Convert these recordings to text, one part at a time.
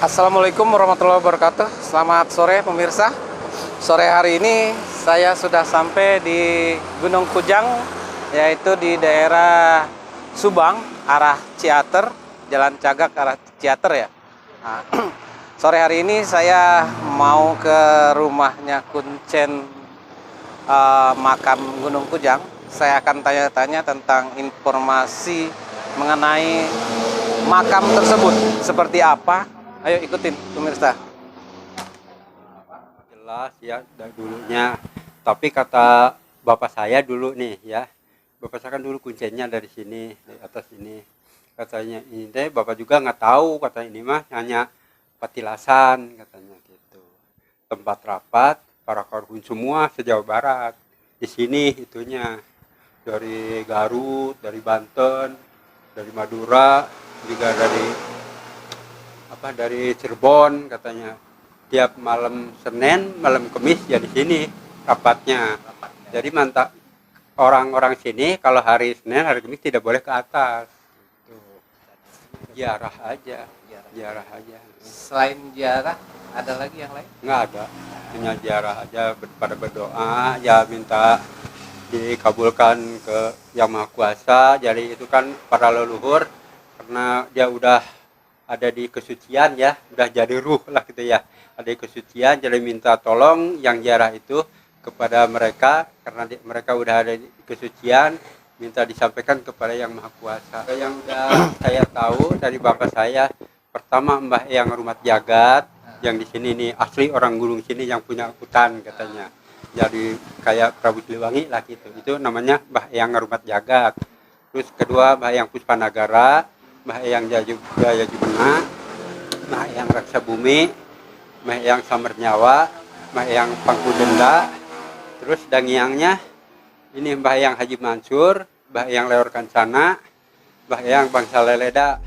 Assalamualaikum warahmatullahi wabarakatuh. Selamat sore pemirsa. Sore hari ini saya sudah sampai di Gunung Kujang, yaitu di daerah Subang, arah Ciater, Jalan Cagak arah Ciater ya. Nah, sore hari ini saya mau ke rumahnya Kuncen, makam Gunung Kujang. Saya akan tanya-tanya tentang informasi mengenai makam tersebut seperti apa. Ayo ikutin pemirsa. Jelas ya dari dulunya, tapi kata bapak saya dulu nih ya, bapak saya kan dulu kuncinya dari sini, dari atas ini, katanya ini deh, bapak juga nggak tahu, kata ini mah hanya petilasan katanya gitu, tempat rapat para korban semua se-Jawa Barat di sini, itunya dari Garut, dari Banten, dari Madura, juga dari Cirebon, katanya tiap malam Senin, malam Kamis ya di sini rapatnya. Jadi mantap, orang-orang sini kalau hari Senin, hari Kamis tidak boleh ke atas. Tuh. Ziarah aja, ziarah aja. Selain ziarah, ada lagi yang lain? Nggak ada, hanya ziarah aja, pada berdoa, ya minta dikabulkan ke Yang Maha Kuasa. Jadi itu kan para leluhur, karena dia udah ada di kesucian ya, udah jadi ruh lah gitu ya, ada di kesucian, jadi minta tolong yang ziarah itu kepada mereka, karena mereka udah ada di kesucian, minta disampaikan kepada Yang Maha Kuasa. Yang udah saya tahu dari bapak saya, pertama Mbah Eyang Rumat Jagat, yang di sini nih asli orang gunung sini yang punya hutan katanya, jadi kayak Prabu Siliwangi lah gitu, itu namanya Mbah Eyang Rumat Jagat. Terus kedua Mbah Eyang Puspanagara, Mbah Eyang Jayajubena, Mbah Eyang Raksa Bumi, Mbah Eyang Samernyawa, Mbah Eyang Pangkudenda. Terus dangiangnya ini Mbah Eyang Haji Mansur, Mbah Eyang Leor Kancana, Mbah Eyang Bangsa Leleda.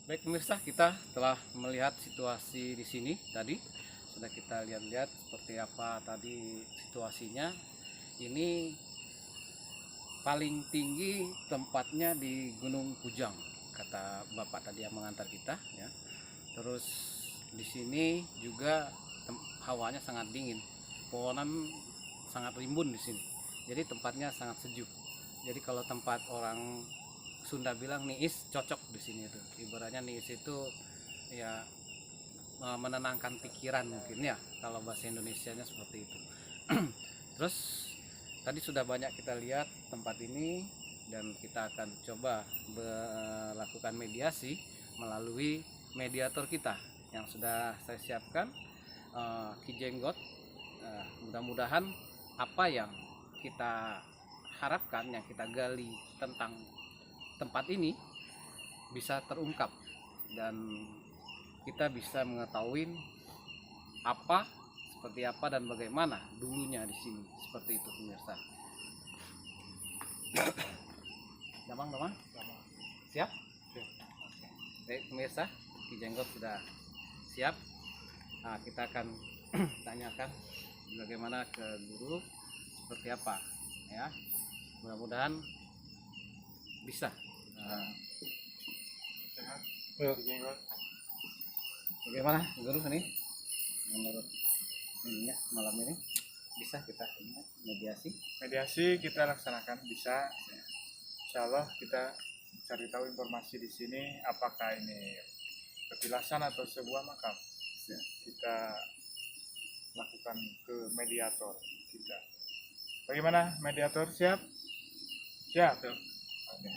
Baik pemirsa, kita telah melihat situasi di sini tadi. Sudah kita lihat-lihat seperti apa tadi situasinya. Ini paling tinggi tempatnya di Gunung Kujang, kata bapak tadi yang mengantar kita ya. Terus di sini juga hawanya sangat dingin, pohonan sangat rimbun di sini. Jadi tempatnya sangat sejuk. Jadi kalau tempat orang Sunda bilang niis, cocok di sini itu. Ibaratnya niis itu ya menenangkan pikiran mungkin ya, kalau bahasa Indonesianya seperti itu. Terus tadi sudah banyak kita lihat tempat ini, dan kita akan coba melakukan mediasi melalui mediator kita yang sudah saya siapkan, Ki Jenggot. Mudah-mudahan apa yang kita harapkan, yang kita gali tentang tempat ini bisa terungkap dan kita bisa mengetahui seperti apa dan bagaimana dulunya di sini, seperti itu pemirsa. Damang, siap? Baik pemirsa, Ki Jenggot sudah siap. Nah, kita akan tanyakan bagaimana ke guru seperti apa ya. Mudah-mudahan bisa. Bagaimana guru ini menurut ininya malam ini, bisa kita mediasi kita laksanakan, bisa. Insya Allah kita cari tahu informasi di sini, apakah ini petilasan atau sebuah makam. Kita lakukan ke mediator kita. Bagaimana mediator, siap? Siap. Oke.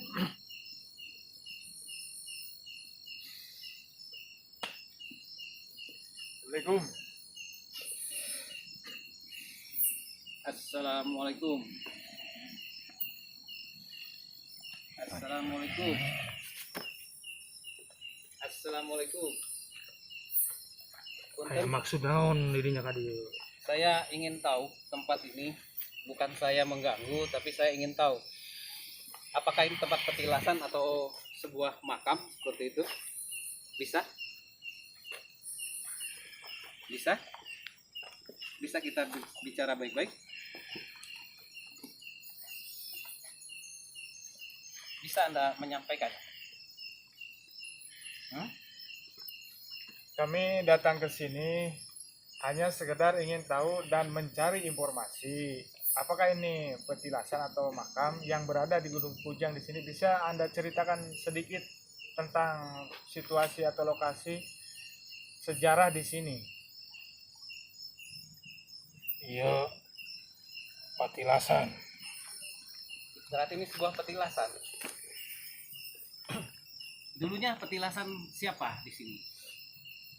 Assalamualaikum. Assalamualaikum. Assalamualaikum. Assalamualaikum. Kayak maksud naon dirinya kadi. Saya ingin tahu tempat ini, bukan saya mengganggu, tapi saya ingin tahu apakah ini tempat petilasan atau sebuah makam seperti itu. Bisa? bisa kita bicara baik-baik? Bisa Anda menyampaikan? Kami datang ke sini hanya sekedar ingin tahu dan mencari informasi. Apakah ini petilasan atau makam yang berada di Gunung Kujang di sini? Bisa Anda ceritakan sedikit tentang situasi atau lokasi sejarah di sini? Iya, patilasan. Berarti ini sebuah petilasan. Dulunya petilasan siapa di sini?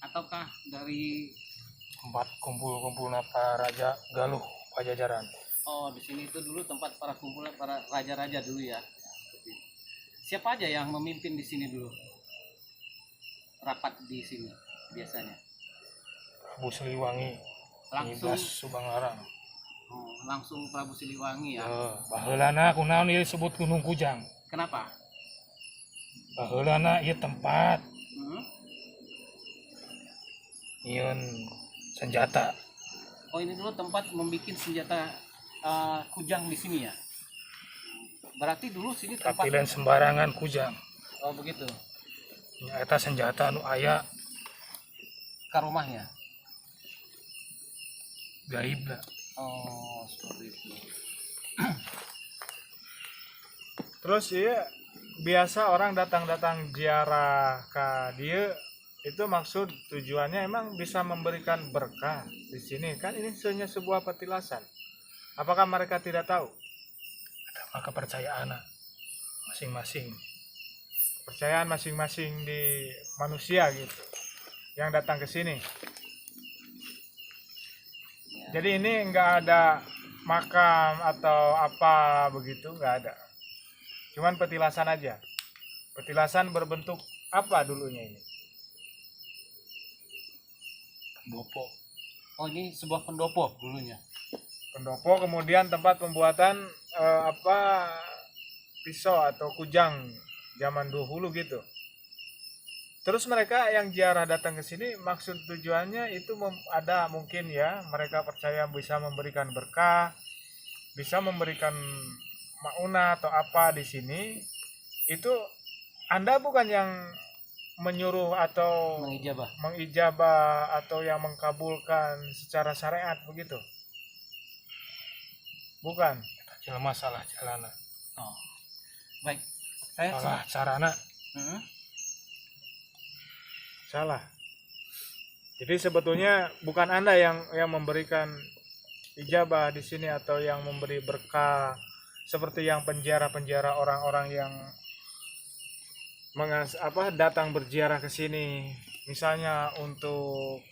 Ataukah dari Tempat kumpul-kumpul para raja Galuh Pajajaran. di sini itu dulu tempat para kumpulan para raja-raja dulu ya. Seperti itu. Siapa aja yang memimpin di sini dulu? Rapat di sini biasanya. Prabu Siliwangi, Langsung Nibas Subanglarang. langsung Prabu Siliwangi ya. Baheulana kunaon ieu disebut Gunung Kujang. Kenapa? Baheulana ieu tempat Hmm? nyieun senjata. Oh ini dulu tempat membuat senjata kujang di sini ya. Berarti dulu sini tempat. Tapi lain sembarangan Kujang. Oh begitu. Eta senjata anu aya Ke rumahnya. gaib lah. Oh seperti itu. Terus iya biasa orang datang-datang ziarah ke dia itu maksud tujuannya emang bisa memberikan berkah di sini kan ini hanya sebuah petilasan. Apakah mereka tidak tahu? Maka kepercayaan masing-masing. Kepercayaan masing-masing di manusia gitu yang datang ke sini. Jadi ini enggak ada makam atau apa begitu, enggak ada. Cuman petilasan aja. Petilasan berbentuk apa dulunya ini? Pendopo. Oh ini sebuah pendopo dulunya. Pendopo, kemudian tempat pembuatan pisau atau kujang zaman dahulu gitu. Terus mereka yang ziarah datang ke sini maksud tujuannya itu ada mungkin ya mereka percaya bisa memberikan berkah, bisa memberikan mauna atau apa di sini. Itu Anda bukan yang menyuruh atau mengijabah atau yang mengkabulkan secara syariat begitu? Bukan. Jelema salah jalana. Oh. Baik. Saya Salah carana. Salah. Jadi sebetulnya bukan Anda yang memberikan ijabah di sini atau yang memberi berkah seperti yang penjara-penjara orang-orang yang datang berziarah ke sini, misalnya untuk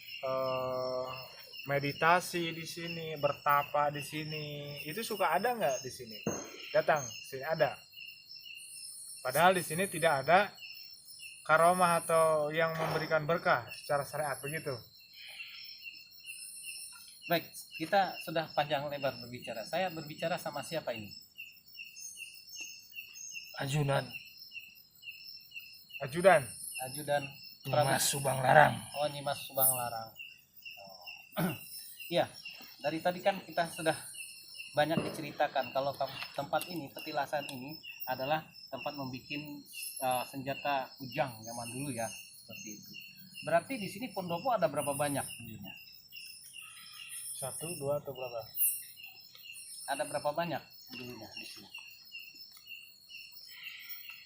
meditasi di sini, bertapa di sini, itu suka ada nggak di sini? Datang sini ada. Padahal di sini tidak ada karomah atau yang memberikan berkah secara syariat begitu. baik, kita sudah panjang lebar berbicara. Saya berbicara sama siapa ini? Ajudan. Ajudan Nyimas Subanglarang. Oh Nyimas Subanglarang. Iya, dari tadi kan kita sudah banyak diceritakan kalau tempat ini, petilasan ini adalah tempat membuat senjata kujang zaman dulu ya, seperti itu. Berarti di sini pendopo ada berapa banyak dulunya? 1, 2 atau berapa? Ada berapa banyak dulunya di sini?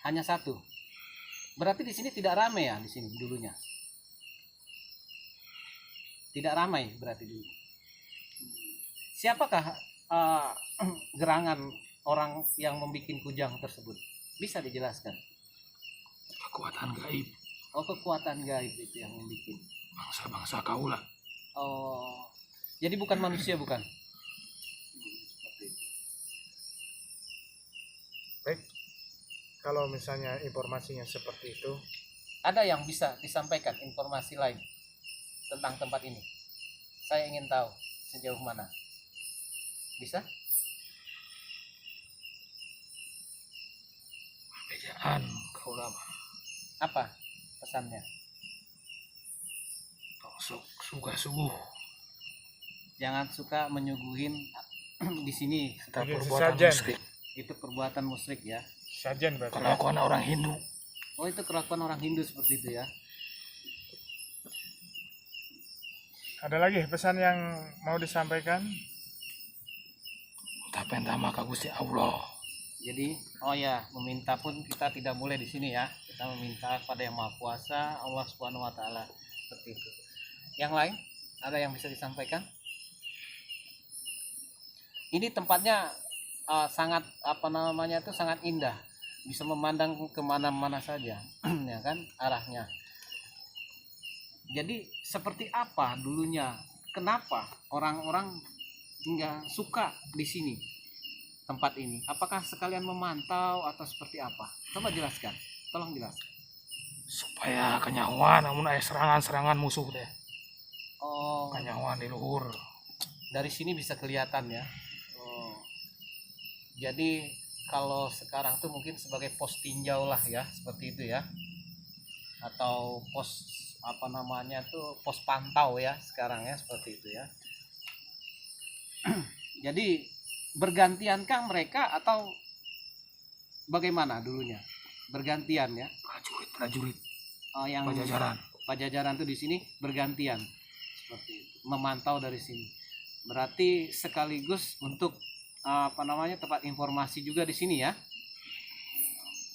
Hanya 1. Berarti di sini tidak ramai ya di sini dulunya. Tidak ramai berarti dulu. Siapakah gerangan orang yang membuat kujang tersebut? Bisa dijelaskan? Kekuatan gaib. Oh kekuatan gaib itu yang membuat. Bangsa-bangsa kaulah. Oh, jadi bukan manusia bukan? Seperti itu. Baik. Kalau misalnya informasinya seperti itu, Ada yang bisa disampaikan informasi lain tentang tempat ini? Saya ingin tahu sejauh mana. Bisa? Bejaan kaulah mah. Apa pesannya? Sok suka subuh. jangan suka menyuguhin di sini. Kita Bikin perbuatan sesajen. musyrik. Itu perbuatan musyrik ya. Sajen berarti. Kelakuan orang Hindu. Oh, itu kelakuan orang Hindu seperti itu ya. Ada lagi pesan yang mau disampaikan? Tapi entama ka Gusti Allah. Jadi, oh ya, meminta pun kita tidak boleh di sini ya. Kita meminta kepada Yang Maha Kuasa, Allah Subhanahu wa taala. Seperti itu. Yang lain ada yang bisa disampaikan? Ini tempatnya sangat sangat indah, bisa memandang kemana-mana saja, ya kan arahnya. Jadi seperti apa dulunya? Kenapa orang-orang nggak suka di sini tempat ini? Apakah sekalian memantau atau seperti apa? Coba jelaskan, tolong jelaskan. Supaya kenyawan namun aya serangan-serangan musuh teh. Oh, Kenyawan di luhur. dari sini bisa kelihatan ya. Oh, jadi kalau sekarang tuh mungkin sebagai pos tinjau lah ya, seperti itu ya, atau pos pos pantau ya sekarang ya, seperti itu ya. Jadi bergantiankah mereka atau bagaimana dulunya? Bergantian ya. Prajurit Oh, yang Pajajaran tuh di sini bergantian seperti itu, memantau dari sini. Berarti sekaligus untuk tempat informasi juga di sini ya.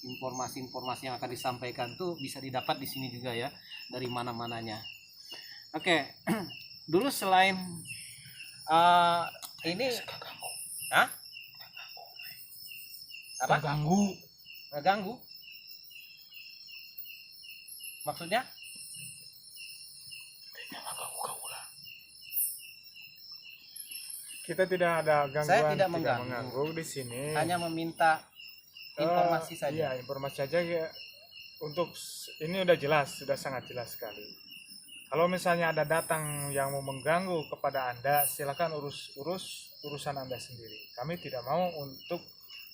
Informasi-informasi yang akan disampaikan tuh bisa didapat di sini juga ya, dari mana-mananya. Oke. Dulu selain ini apa? Ngeganggu? Maksudnya? Kita tidak ada gangguan, Saya tidak mengganggu mengganggu. di sini. Hanya meminta informasi saja. Iya, informasi saja ya. Untuk ini udah jelas, sudah sangat jelas sekali. Kalau misalnya ada datang yang mau mengganggu kepada Anda, silakan urusan Anda sendiri. Kami tidak mau untuk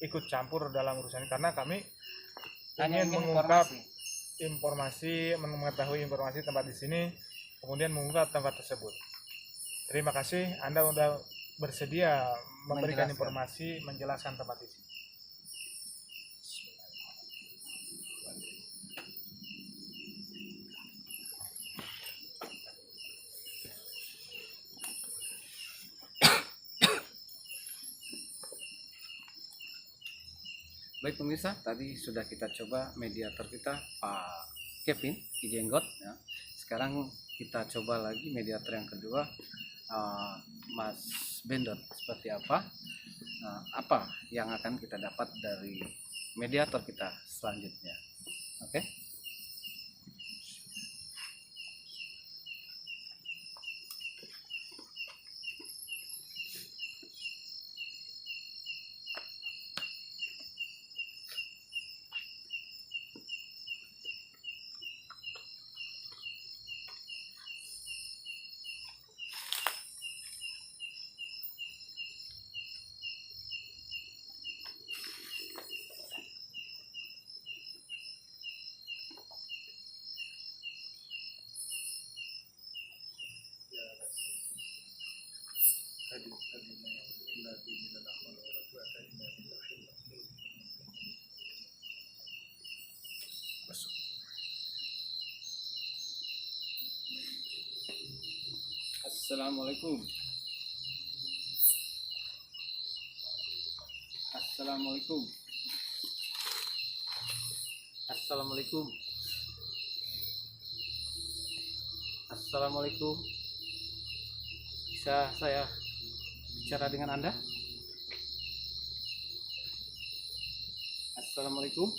ikut campur dalam urusan ini karena kami Hanya ingin ingin mengungkap informasi, mengetahui informasi tempat di sini, kemudian mengungkap tempat tersebut. Terima kasih Anda sudah bersedia memberikan Menjelaskan. informasi, menjelaskan tempat di sini. Baik pemirsa, tadi sudah kita coba mediator kita Pak Kevin Kijenggot ya. Sekarang kita coba lagi mediator yang kedua, Mas Bendot, seperti apa apa yang akan kita dapat dari mediator kita selanjutnya. Oke. Assalamualaikum. Assalamualaikum. Assalamualaikum. Assalamualaikum. Bisa saya bicara dengan Anda? Assalamualaikum.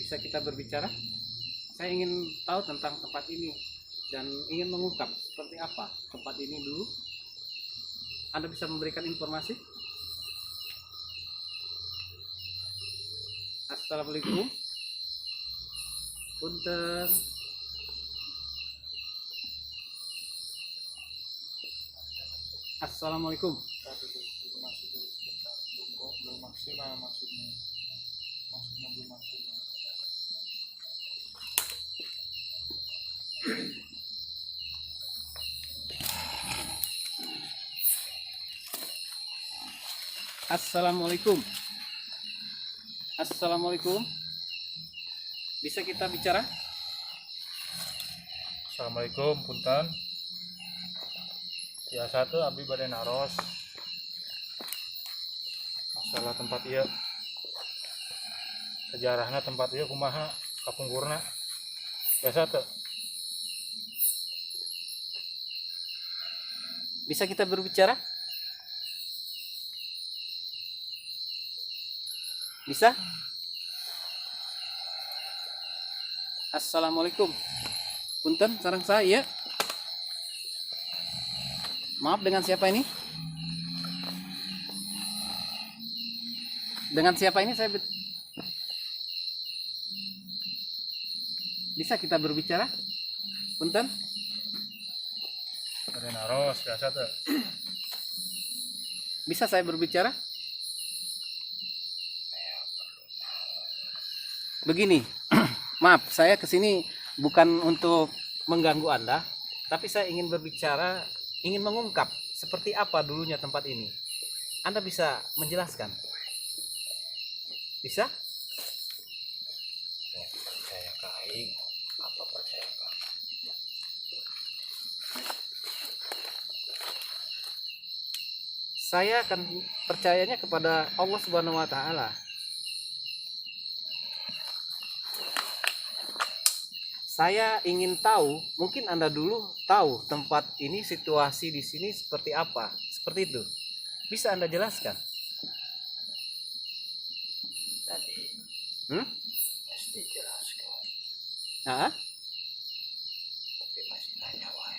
Bisa kita berbicara? Saya ingin tahu tentang tempat ini dan ingin mengungkap seperti apa tempat ini dulu. Anda bisa memberikan informasi? Assalamualaikum. Punten. Assalamualaikum. Belum maksimal maksudnya belum maksimal. Assalamualaikum. Assalamualaikum. Bisa kita bicara? Assalamualaikum, punten. Ya satu abdi bade naros. Masalah tempat ieu. Sejarahna tempat ieu kumaha kapungkurna. Biasa teu. Bisa kita berbicara? Bisa? Assalamualaikum. Punten, sareng saya. Maaf, dengan siapa ini? Dengan siapa ini saya bisa kita berbicara? Punten. Bade naros biasa teu. Bisa saya berbicara? Begini, maaf, saya kesini bukan untuk mengganggu Anda, tapi saya ingin berbicara, ingin mengungkap seperti apa dulunya tempat ini. Anda bisa menjelaskan? Bisa? Percaya ka aing, apa percaya ka? Saya akan percayanya kepada Allah Subhanahu wa taala. Saya ingin tahu, mungkin Anda dulu tahu tempat ini, situasi di sini seperti apa, seperti itu. Bisa Anda jelaskan? Tadi Hmm? mesti jelaskan, Ah? tapi masih nanya wae.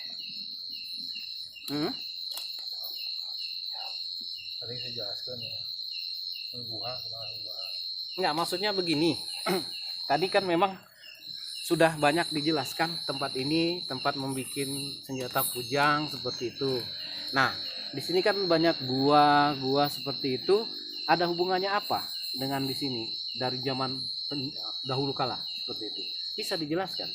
Hmm? Tadi saya jelaskan ya. Buha, kumaha. Enggak, maksudnya begini. Tadi kan memang sudah banyak dijelaskan tempat ini tempat membuat senjata kujang seperti itu. Nah, di sini kan banyak gua seperti itu. Ada hubungannya apa dengan di sini dari zaman dahulu kala seperti itu? Bisa dijelaskan?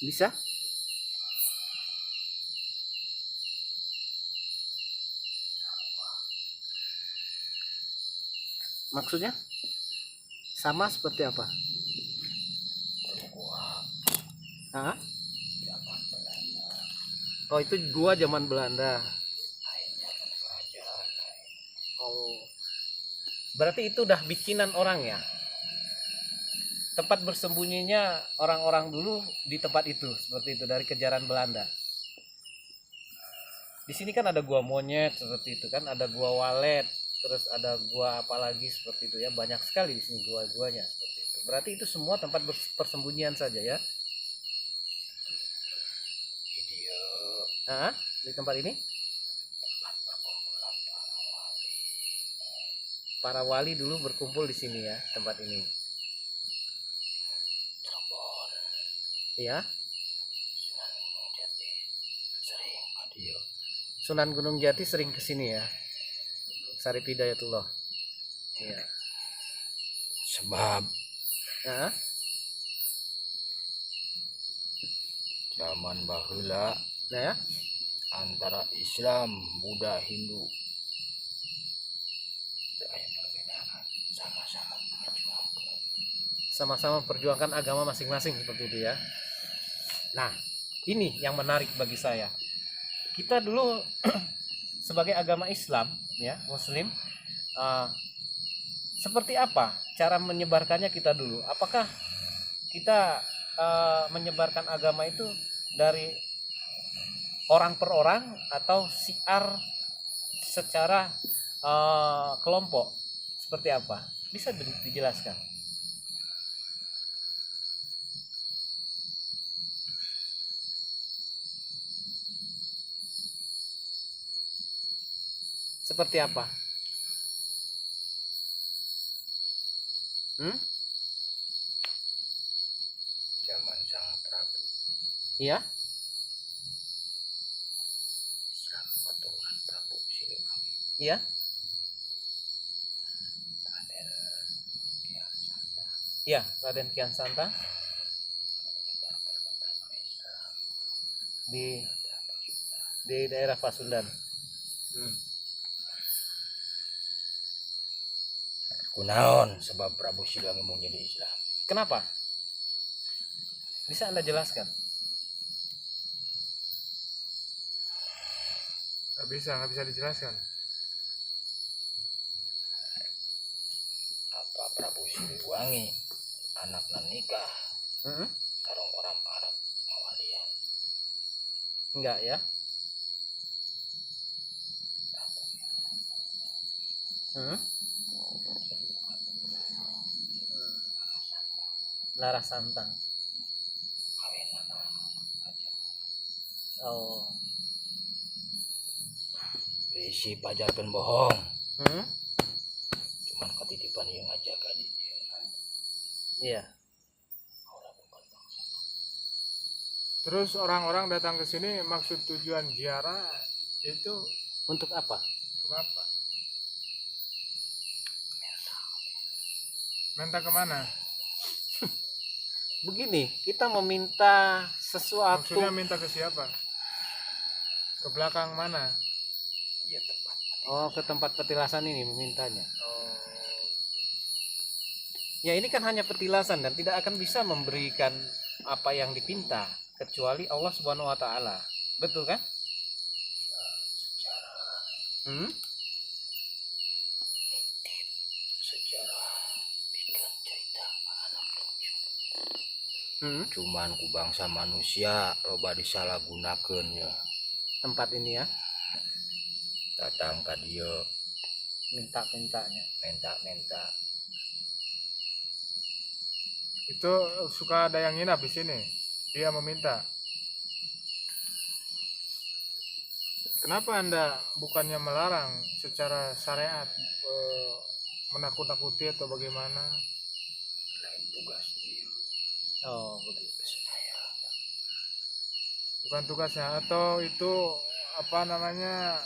Bisa? Maksudnya sama seperti apa? Hah? Oh, itu gua zaman Belanda. Oh, berarti itu udah bikinan orang ya? Tempat bersembunyinya orang-orang dulu di tempat itu, seperti itu dari kejaran Belanda. Di sini kan ada gua monyet seperti itu kan, ada gua walet, terus ada gua apa lagi seperti itu ya, banyak sekali di sini gua-guanya seperti itu. Berarti itu semua tempat persembunyian saja ya? Hah? Di tempat ini? Para wali dulu berkumpul di sini ya, tempat ini. Iya. Sunan Gunung Jati sering kesini ya. Sarip Hidayatullah. Iya. Sebab Hah? zaman baheula Nah ya. antara Islam, Buddha, Hindu Sama-sama perjuangkan agama masing-masing seperti itu ya. Nah, ini yang menarik bagi saya. Kita dulu sebagai agama Islam ya, Muslim, uh, seperti apa cara menyebarkannya kita dulu? Apakah kita menyebarkan agama itu dari orang per orang atau siar secara kelompok? Seperti apa? Bisa dijelaskan? Seperti apa? zaman Sang Prabu Iya. Islam keturunan Prabu Siliwangi Iya. Ya, Raden Kian Santang di daerah Pasundan. Kunaon sebab Prabu Siliwangi mau jadi Islam? Kenapa? Bisa Anda jelaskan? Nggak bisa dijelaskan. Apa Prabu Siliwangi anak nikah Mm-mm. karong orang Arab ngawalian? Enggak ya? Hmm? Lara Santang. Oh. Isi pajarkan bohong, Hmm? cuman ketitipan yang ngajak di dia. Iya. Terus orang-orang datang ke sini maksud tujuan ziarah itu Untuk apa? untuk apa? Minta kemana? Begini, kita meminta sesuatu. Maksudnya minta ke siapa? Ke belakang mana? Ya tepat. Oh, ke tempat petilasan ini memintanya. Oh, Ya, ini kan hanya petilasan dan tidak akan bisa memberikan apa yang dipinta kecuali Allah Subhanahu wa taala. Betul kan? Hmm? Sejarah bikin cerita anak lucu. Hmm? Cuman ku bangsa manusia loba disalahgunakeun ya. Tempat ini ya, Datang ka dieu minta-mintanya. menta-menta. itu suka ada yang nginap di sini. Dia meminta. Kenapa Anda bukannya melarang secara syariat, menakut-nakuti atau bagaimana? Lain tugas dia. Oh, begitu. Bukan tugasnya, atau itu apa namanya,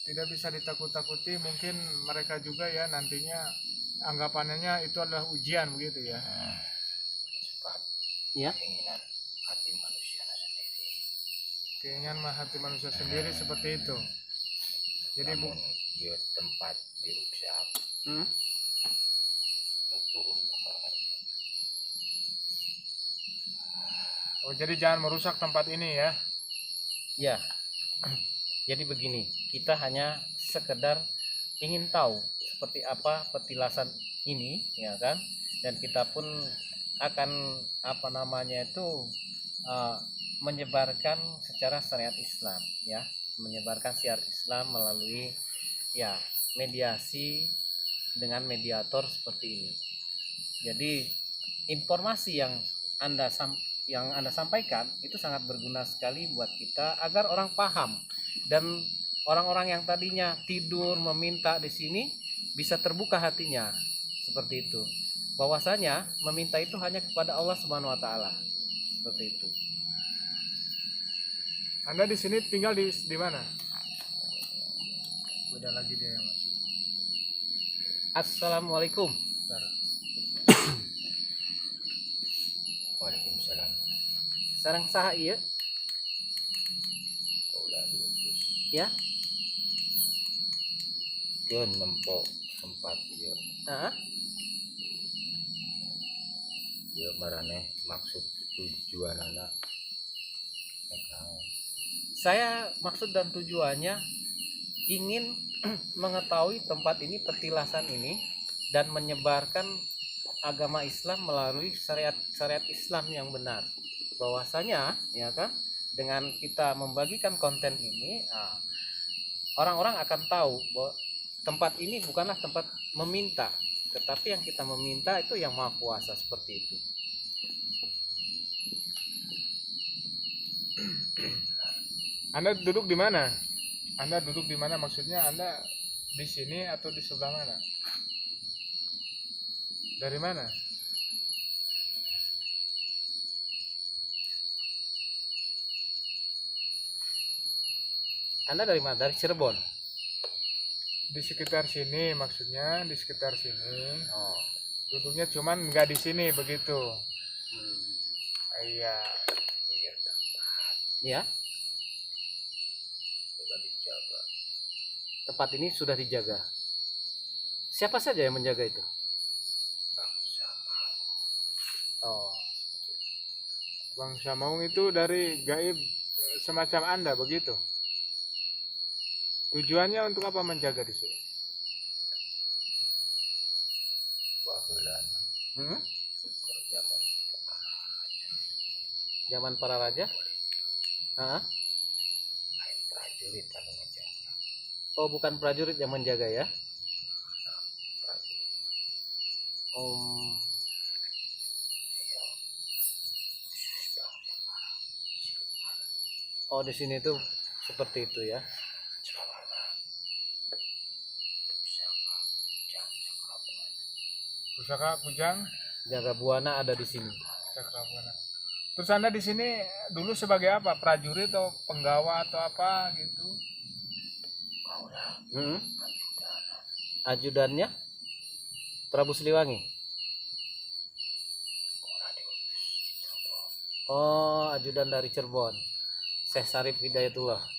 tidak bisa ditakut-takuti, mungkin mereka juga ya nantinya anggapannya itu adalah ujian begitu ya. Sebab Ya. keinginan hati manusia sendiri. Keinginan hati manusia sendiri seperti itu. Jadi Namun dia tempat diruksak Hmm? turun bakal. jadi jangan merusak tempat ini ya. Ya. Jadi begini, kita hanya sekedar ingin tahu seperti apa petilasan ini, ya kan? Dan kita pun akan apa namanya itu menyebarkan secara syariat Islam, ya, menyebarkan syariat Islam melalui ya mediasi dengan mediator seperti ini. Jadi informasi yang Anda sampaikan itu sangat berguna sekali buat kita agar orang paham, dan orang-orang yang tadinya tidur meminta di sini bisa terbuka hatinya seperti itu. Bahwasanya meminta itu hanya kepada Allah Subhanahu wa taala. Seperti itu. Anda di sini tinggal di mana? Beda lagi dia yang masuk. Assalamualaikum. Waalaikumsalam. Sareng saha ieu? Kaulah diutus. Ya. Keun nempo tempat ieu. Heeh. Ieu maraneh maksud tujuan anak. Saya maksud dan tujuannya ingin mengetahui tempat ini, petilasan ini, dan menyebarkan agama Islam melalui syariat Islam yang benar. Bahwasanya ya kan, dengan kita membagikan konten ini, orang-orang akan tahu bahwa tempat ini bukanlah tempat meminta, tetapi yang kita meminta itu yang Maha Kuasa, seperti itu. Anda duduk di mana? Anda duduk di mana, maksudnya Anda di sini atau di sebelah mana? Dari mana? Anda dari mana? Dari Cirebon. Di sekitar sini, maksudnya di sekitar sini. Oh. Duduknya cuman nggak di sini begitu. Iya. Ya, Sudah dijaga. tempat ini sudah dijaga. Siapa saja yang menjaga itu? Bangsa Oh, Bangsa Maung itu dari gaib semacam Anda begitu. Tujuannya untuk apa menjaga di sini? baheula hmm? kerja Zaman para raja? Hah? lain prajurit anu ngejaga. Oh, bukan prajurit yang menjaga ya? Prajurit Oh, khusus bangsa oh di sini tuh seperti itu ya. Jawana. Pusaka Jang Cakrabuana. Pusaka Kujang Jaga buana ada di sini. Cakrabuana. Terus Anda di sini dulu sebagai apa? Prajurit atau penggawa atau apa gitu? Hmm? Ajudannya Prabu Siliwangi. Oh, ajudan dari Cirebon. Syekh Sarif Hidayatullah. Kalau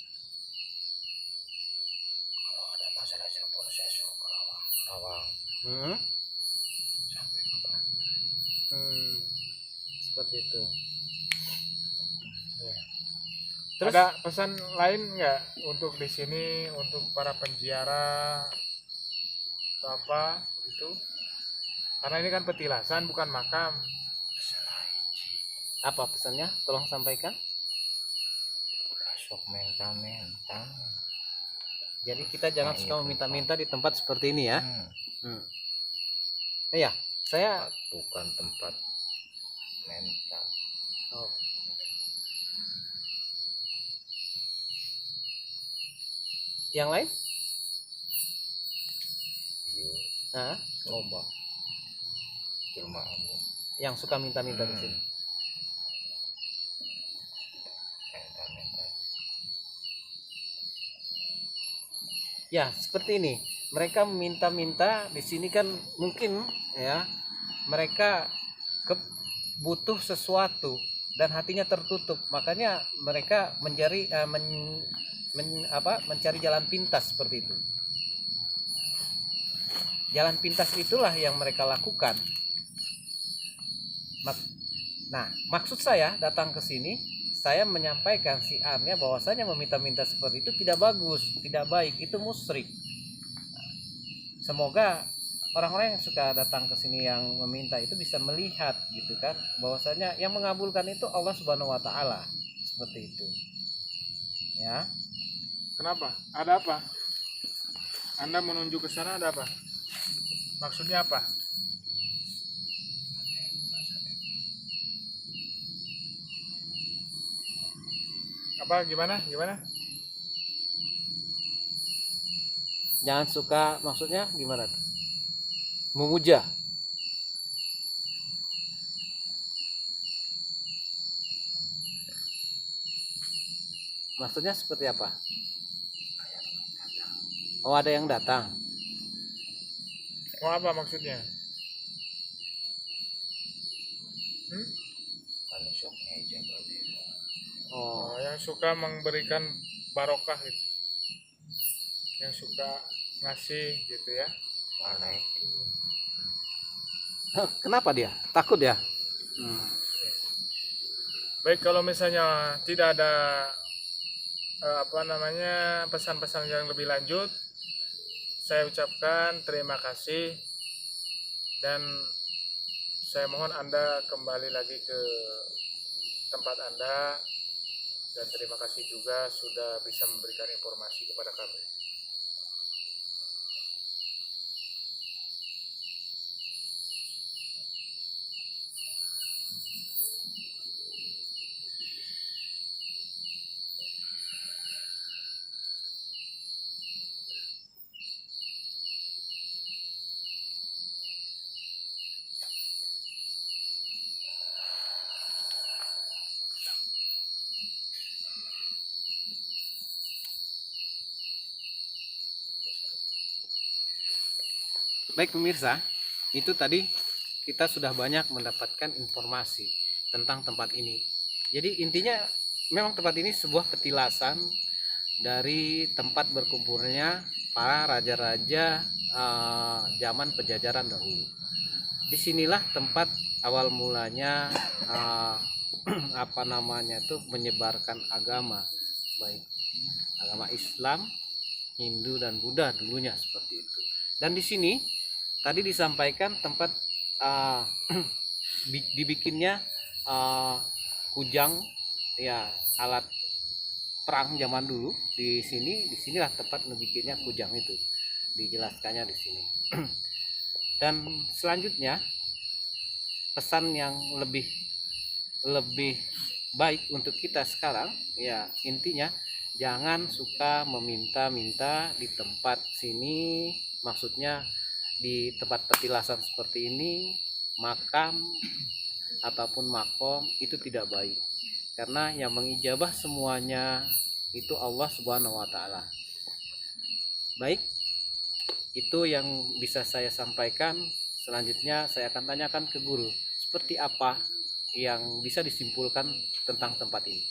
ada masalah Cirebon saya suruh ke Rawang Hmm? sampai ke Banten. Hmm, seperti itu. Ya. Terus Ada pesan lain nggak untuk di sini untuk para penziarah atau apa gitu? Karena ini kan petilasan bukan makam. apa pesannya? Tolong sampaikan. Sok menta-menta. Jadi kita jangan Nah, suka iya, meminta-minta di tempat seperti ini ya. Hmm, Iya, saya bukan tempat menta. oh, yang lain? Iya, Nah, loba. Jelma anu yang suka minta-minta di sini. menta-menta. Ya, seperti ini. Mereka meminta-minta di sini kan mungkin ya mereka butuh sesuatu dan hatinya tertutup. Makanya mereka mencari mencari jalan pintas seperti itu. Jalan pintas itulah yang mereka lakukan. Nah, maksud saya datang ke sini, saya menyampaikan siarnya bahwasanya meminta-minta seperti itu tidak bagus, tidak baik, itu musyrik. Semoga orang-orang yang suka datang ke sini yang meminta itu bisa melihat gitu kan, bahwasanya yang mengabulkan itu Allah Subhanahu wa taala. Seperti itu. Ya. Kenapa? Ada apa? Anda menunjuk ke sana ada apa? Maksudnya apa? Apa gimana? Gimana? Jangan suka, maksudnya gimana tuh? Memuja. Maksudnya seperti apa? Oh, ada yang datang. Mau apa maksudnya? Anu sok ngeja berarti. Oh, Oh, yang suka memberikan barokah itu. Yang suka ngasih gitu ya. Aneh. kenapa dia? Takut ya? Baik, kalau misalnya tidak ada pesan-pesan yang lebih lanjut, saya ucapkan terima kasih dan saya mohon Anda kembali lagi ke tempat Anda dan terima kasih juga sudah bisa memberikan informasi kepada kami. Baik pemirsa, itu tadi kita sudah banyak mendapatkan informasi tentang tempat ini. Jadi intinya memang tempat ini sebuah petilasan dari tempat berkumpulnya para raja-raja zaman penjajahan dahulu. Disinilah tempat awal mulanya apa namanya itu menyebarkan agama, baik agama Islam, Hindu dan Buddha dulunya seperti itu. Dan di sini tadi disampaikan tempat dibikinnya kujang, ya alat perang zaman dulu. Disinilah tempat membikinnya kujang itu, dijelaskannya di sini. Dan selanjutnya pesan yang lebih baik untuk kita sekarang, ya intinya jangan suka meminta-minta di tempat sini, maksudnya di tempat petilasan seperti ini, makam ataupun makom, itu tidak baik, karena yang mengijabah semuanya itu Allah Subhanahu wa Ta'ala. Baik, itu yang bisa saya sampaikan. Selanjutnya saya akan tanyakan ke guru, seperti apa yang bisa disimpulkan tentang tempat ini.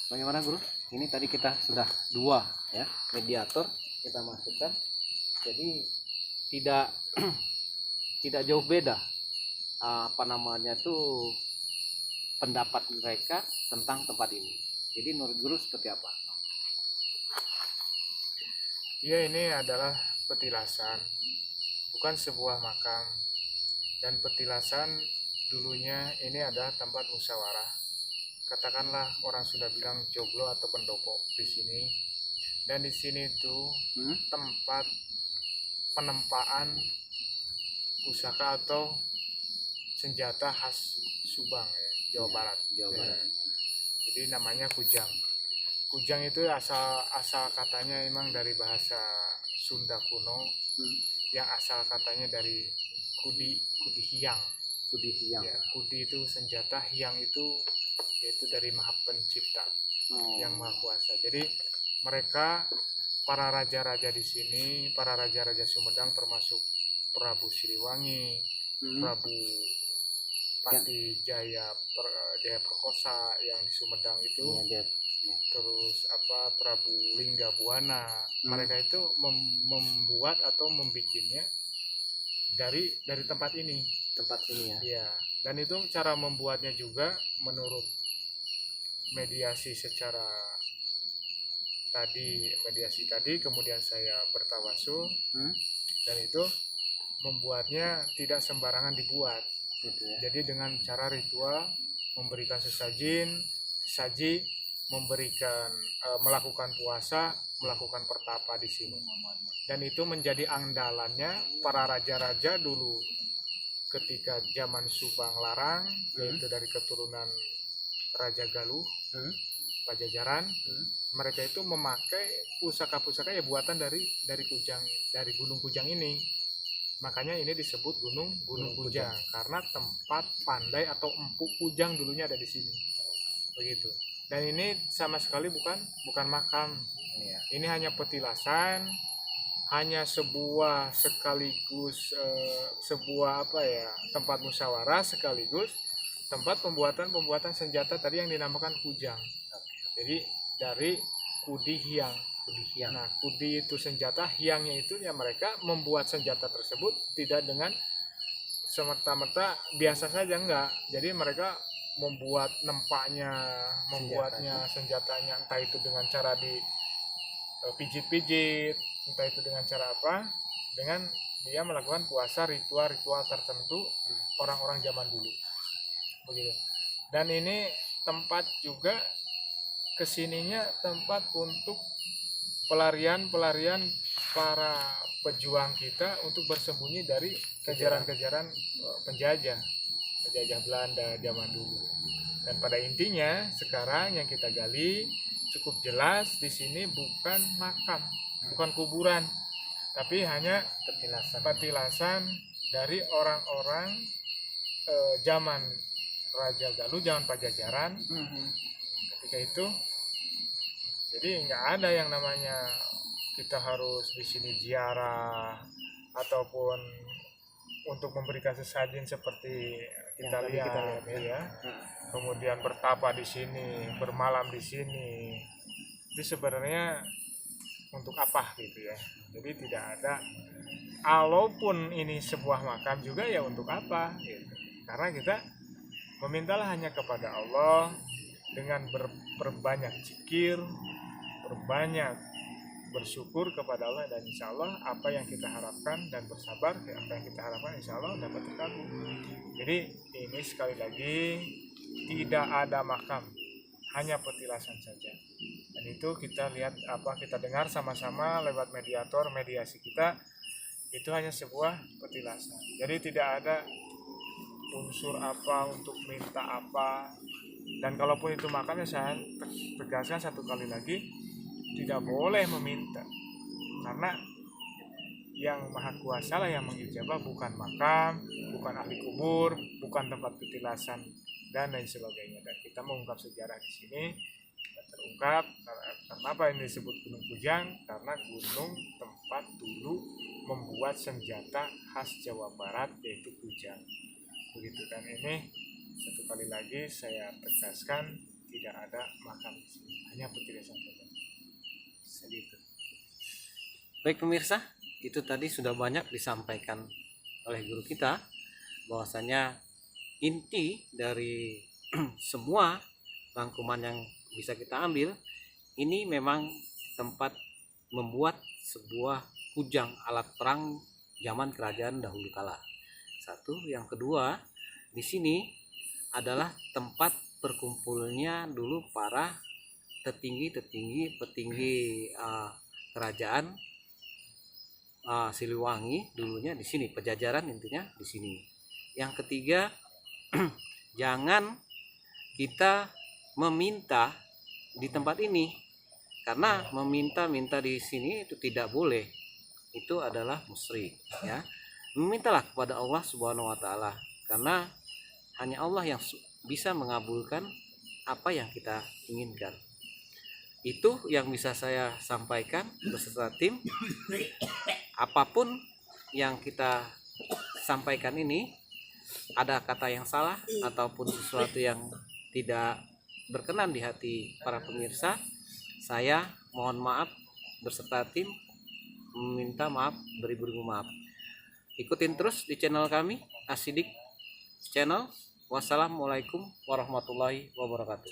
Bagaimana guru? Ini tadi kita sudah 2 ya mediator kita masukkan, jadi tidak tidak jauh beda apa namanya itu pendapat mereka tentang tempat ini. Jadi menurut guru seperti apa? Ya, ini adalah petilasan, bukan sebuah makam. Dan petilasan dulunya ini adalah tempat musyawarah. Katakanlah orang sudah bilang joglo atau pendopo di sini. Dan di sini tuh tempat penempaan pusaka atau senjata khas Subang ya, Jawa Barat. Jadi namanya kujang. Kujang itu asal katanya emang dari bahasa Sunda kuno, yang asal katanya dari kudi hiang. Ya, kudi itu senjata, hiang itu yaitu dari Maha Pencipta, yang Maha Kuasa. Jadi mereka para raja-raja di sini, para raja-raja Sumedang termasuk Prabu Siliwangi, Prabu Pati Jaya Perkosa yang di Sumedang itu, terus Prabu Lingga Buana. Mereka itu membuat atau membikinnya dari tempat ini ya. Ya, dan itu cara membuatnya juga menurut mediasi tadi, kemudian saya bertawasul, dan itu membuatnya tidak sembarangan dibuat gitu ya. Jadi dengan cara ritual, memberikan sesaji, memberikan melakukan puasa, melakukan pertapa di sini. Dan itu menjadi andalannya para raja-raja dulu ketika zaman Subang Larang, yaitu dari keturunan Raja Galuh, Pajajaran. Mereka itu memakai pusaka-pusaka ya buatan dari kujang, dari Gunung Kujang ini. Makanya ini disebut Gunung Kujang, karena tempat pandai atau empuk kujang dulunya ada di sini. Begitu. Dan ini sama sekali bukan makam. Ini hanya petilasan, hanya sebuah sekaligus tempat musyawarah, sekaligus tempat pembuatan senjata tadi yang dinamakan kujang. Jadi dari kudi hiang. Nah, kudi itu senjata, hiangnya itu ya mereka membuat senjata tersebut tidak dengan semerta-merta biasa saja, enggak. Jadi mereka membuat membuatnya senjatanya, entah itu dengan cara dipijit-pijit, entah itu dengan cara apa, dengan dia melakukan puasa, ritual tertentu orang-orang zaman dulu. Begitu. Dan ini tempat juga kesininya tempat untuk pelarian para pejuang kita untuk bersembunyi dari kejaran-kejaran penjajah Belanda zaman dulu. Dan pada intinya sekarang yang kita gali cukup jelas, di sini bukan makam, bukan kuburan, tapi hanya petilasan dari orang-orang zaman Raja Galuh, zaman Pajajaran. Ketika itu jadi nggak ada yang namanya kita harus di sini ziarah ataupun untuk memberikan sesajen seperti kita lihat, ya. Kemudian bertapa di sini, bermalam di sini. Itu sebenarnya untuk apa gitu ya. Jadi tidak ada, walaupun ini sebuah makam juga ya untuk apa gitu. Karena kita memintalah hanya kepada Allah dengan berbanyak zikir, berbanyak bersyukur kepada Allah, dan insya Allah apa yang kita harapkan dan bersabar apa yang kita harapkan insya Allah dapat terkabul. Jadi ini sekali lagi tidak ada makam, hanya petilasan saja. Dan itu kita lihat kita dengar sama-sama lewat mediasi kita, itu hanya sebuah petilasan. Jadi tidak ada unsur apa untuk minta apa. Dan kalaupun itu makamnya, saya tegaskan satu kali lagi, tidak boleh meminta, karena yang maha kuasa lah yang mengijabah, bukan makam, bukan ahli kubur, bukan tempat petilasan dan lain sebagainya. Dan kita mengungkap sejarah di sini terungkap kenapa ini disebut Gunung Kujang, karena gunung tempat dulu membuat senjata khas Jawa Barat, yaitu kujang. Begitu. Dan ini satu kali lagi saya tegaskan, tidak ada makam di sini, hanya petilasan saja. Segitu. Baik pemirsa, itu tadi sudah banyak disampaikan oleh guru kita, bahwasanya inti dari semua rangkuman yang bisa kita ambil, ini memang tempat membuat sebuah kujang alat perang zaman kerajaan dahulu kala. Satu, yang kedua, di sini adalah tempat berkumpulnya dulu para petinggi kerajaan Siliwangi dulunya di sini, Pejajaran intinya di sini. Yang ketiga, jangan kita meminta di tempat ini, karena meminta di sini itu tidak boleh, itu adalah musyrik ya. Memintalah kepada Allah Subhanahu wa taala, karena hanya Allah yang bisa mengabulkan apa yang kita inginkan. Itu yang bisa saya sampaikan beserta tim. Apapun yang kita sampaikan ini, ada kata yang salah ataupun sesuatu yang tidak berkenan di hati para pemirsa, saya mohon maaf beserta tim, meminta maaf beribu-ribu maaf. Ikutin terus di channel kami, Asidik Channel. Wassalamualaikum warahmatullahi wabarakatuh.